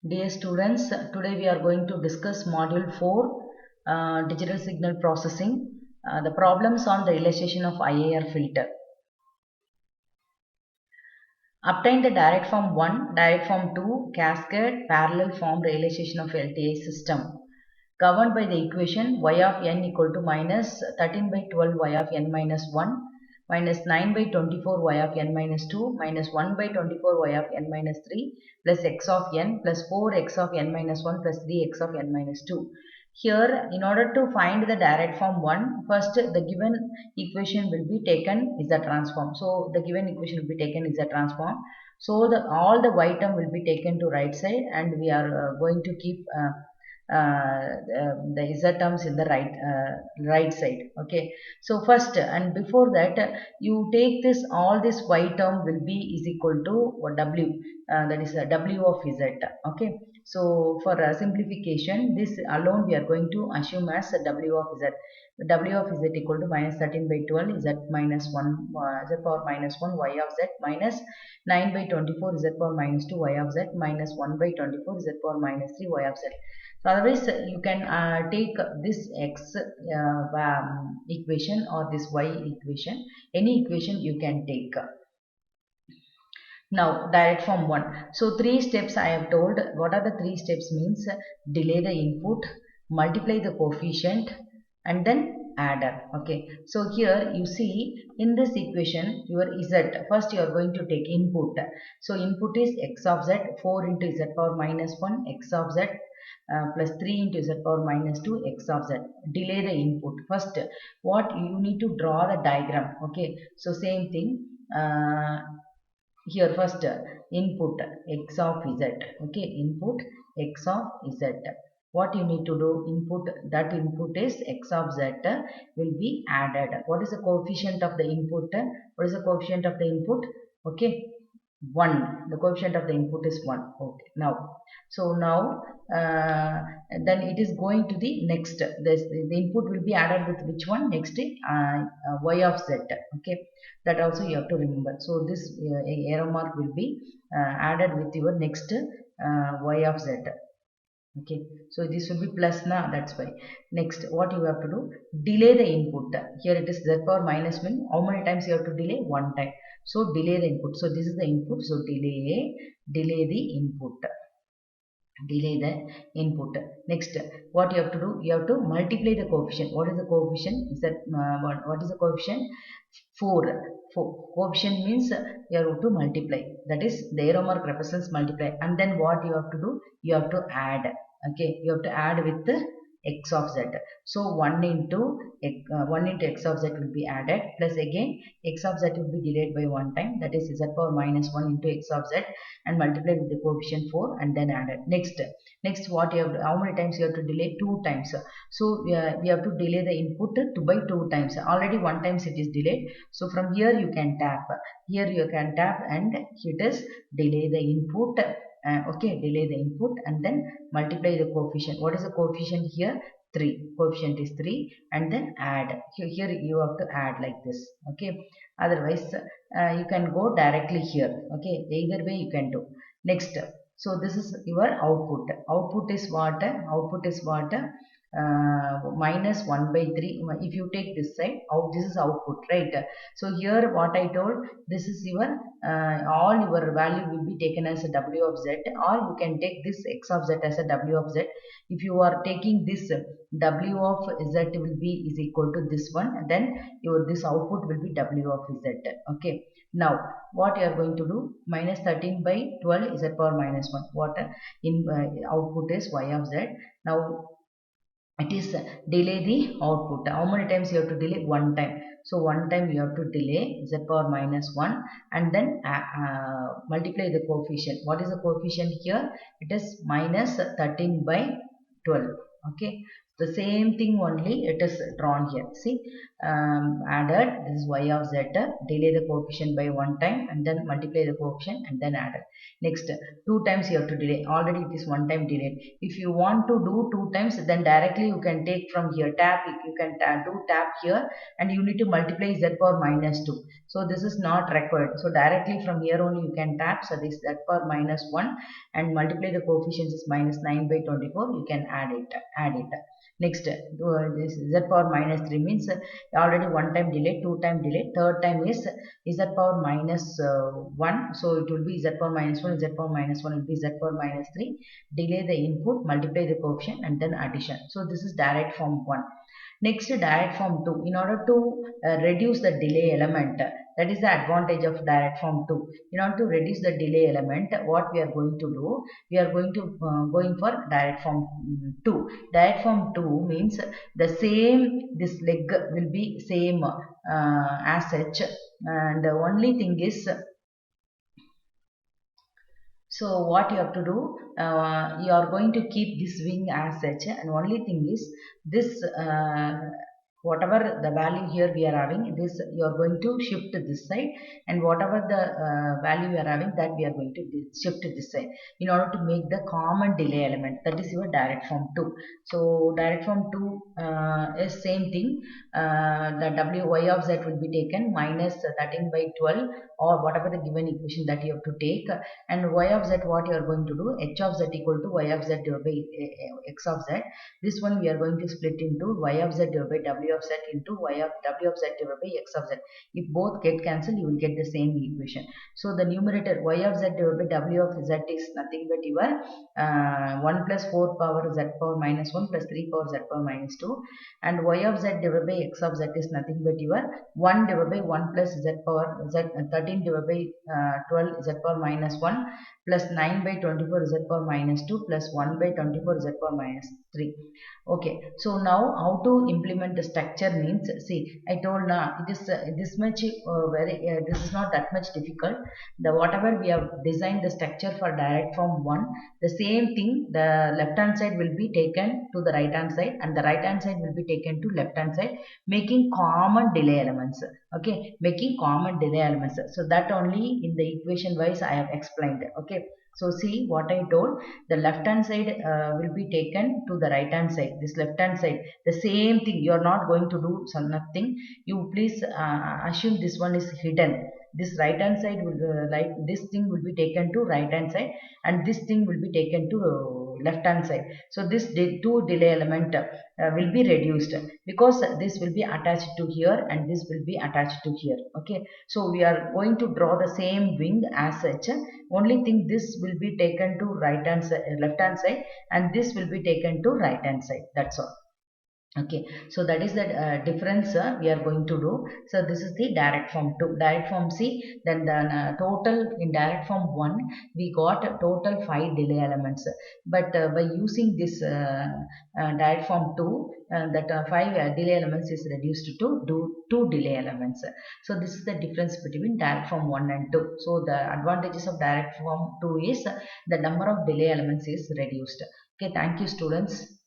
Dear students, today we are going to discuss Module 4, Digital Signal Processing, the problems on the realization of IAR filter. Obtain the direct form 1, direct form 2, cascade, parallel form realization of LTI system. Governed by the equation y of n equal to minus 13 by 12 y of n minus 1 minus 9 by 24 y of n minus 2 minus 1 by 24 y of n minus 3 plus x of n plus 4 x of n minus 1 plus 3 x of n minus 2. Here, in order to find the direct form 1, first the given equation will be taken is the transform. So, the given equation will be taken is the transform. So, all the y term will be taken to right side, and we are going to keep the z terms in the right side. Okay, so first, and before that, you take this, all this y term will be is equal to w, that is w of z. Okay, so for simplification, this alone we are going to assume as w of z. W of z equal to minus 13 by 12 z minus 1 z power minus 1 y of z minus 9 by 24 z power minus 2 y of z minus 1 by 24 z power minus 3 y of z. So otherwise, you can take this x equation or this y equation, any equation you can take. Now direct form 1. So 3 steps I have told. What are the 3 steps means? Delay the input, multiply the coefficient, and then adder. Okay, so here you see in this equation your z, first you are going to take input. So input is x of z, 4 into z power minus 1 x of z plus 3 into z power minus 2 x of z. Delay the input. First, what you need to draw the diagram. Okay, so same thing. Here first, input x of z. Okay, input x of z. What you need to do, input, that input is x of z will be added. What is the coefficient of the input? What is the coefficient of the input? Okay, 1. The coefficient of the input is 1. Okay, now, so now then it is going to the next, the input will be added with which one? Next, y of z. Okay, that also you have to remember. So this arrow mark will be added with your next y of z. Okay, so this will be plus now, that's why. Next, what you have to do, delay the input. Here it is z power minus 1. How many times you have to delay? 1 time. So delay the input. So this is the input. So delay the input. Delay the input. Next, what you have to do, you have to multiply the coefficient. What is the coefficient? Is that what is the coefficient? 4. Coefficient means you have to multiply. That is, the arrow mark represents multiply. And then what you have to do, you have to add. Okay, you have to add with the x of z. So 1 into x of z will be added, plus again x of z will be delayed by 1 time, that is z power minus 1 into x of z, and multiplied with the coefficient 4 and then added. Next what you have to, how many times you have to delay? 2 times. So we have to delay the input by 2 times. Already 1 times it is delayed. So from here you can tap. Here you can tap and it is delay the input. Okay, delay the input and then multiply the coefficient. What is the coefficient here? 3. Coefficient is 3 and then add. Here you have to add like this. Okay, otherwise you can go directly here. Okay, either way you can do. Next, so this is your output. Output is what? Output is what? Minus 1 by 3. If you take this side, out, this is output, right? So here what I told, this is your all your value will be taken as a w of z, or you can take this x of z as a w of z. If you are taking this w of z will be is equal to this one, then your this output will be w of z. Okay, now what you are going to do, minus 13 by 12 z power minus 1. What in output is y of z. Now it is delay the output. How many times you have to delay? 1 time. So 1 time you have to delay z power minus 1 and then multiply the coefficient. What is the coefficient here? It is minus 13 by 12. Okay, the same thing only it is drawn here. See, added, this is y of z, delay the coefficient by one time and then multiply the coefficient and then added. Next, two times you have to delay, already it is one time delayed. If you want to do two times, then directly you can take from here, tap, you can do tap here and you need to multiply z power minus 2. So this is not required. So directly from here only you can tap, so this z power minus 1 and multiply the coefficients is minus 9 by 24, you can add it. Next, this z power minus 3 means already one time delay, two time delay, third time is z power minus 1, so it will be z power minus 1, z power minus 1 will be z power minus 3, delay the input, multiply the coefficient and then addition. So this is direct form 1. Next, direct form 2. In order to reduce the delay element, that is the advantage of direct form 2. In order to reduce the delay element, what we are going to do, we are going to going for direct form 2. Direct form 2 means the same, this leg will be same as such, and the only thing is, so what you have to do, you are going to keep this wing as such, and only thing is this, whatever the value here we are having, this you are going to shift this side, and whatever the value we are having, that we are going to shift this side in order to make the common delay element. That is your direct form 2. So direct form 2 is same thing. The wy of z will be taken minus 13 by 12 or whatever the given equation that you have to take, and y of z, what you are going to do, h of z equal to y of z divided by x of z. This one we are going to split into y of z divided by w of z into w of z divided by x of z. If both get cancelled, you will get the same equation. So the numerator y of z divided by w of z is nothing but your 1 plus 4 power z power minus 1 plus 3 power z power minus 2, and y of z divided by x of z is nothing but your 1 divided by 1 plus z power z 13 divided by 12 z power minus 1 plus 9 by 24 z power minus 2 plus 1 by 24 z power minus 3. Okay, so now how to implement the structure means, see, I told now it is this much this is not that much difficult. The whatever we have designed the structure for direct form 1, the same thing, the left hand side will be taken to the right hand side and the right hand side will be taken to left hand side, making common delay elements. Okay, making common delay elements. So that only in the equation wise I have explained. Okay, so see what I told, the left hand side will be taken to the right hand side, this left hand side, the same thing, you are not going to do some nothing. You please assume this one is hidden. This right hand side will like this thing will be taken to right hand side and this thing will be taken to left hand side. So this two delay element will be reduced because this will be attached to here and this will be attached to here. Okay, so we are going to draw the same wing as such, only thing this will be taken to right hand side, left hand side, and this will be taken to right hand side. That's all. Okay, so that is the difference we are going to do. So this is the direct form 2. Direct form C, then the total in direct form 1 we got a total 5 delay elements, but by using this direct form 2, that 5 delay elements is reduced to 2 delay elements. So this is the difference between direct form 1 and 2. So the advantages of direct form 2 is the number of delay elements is reduced. Okay, thank you students.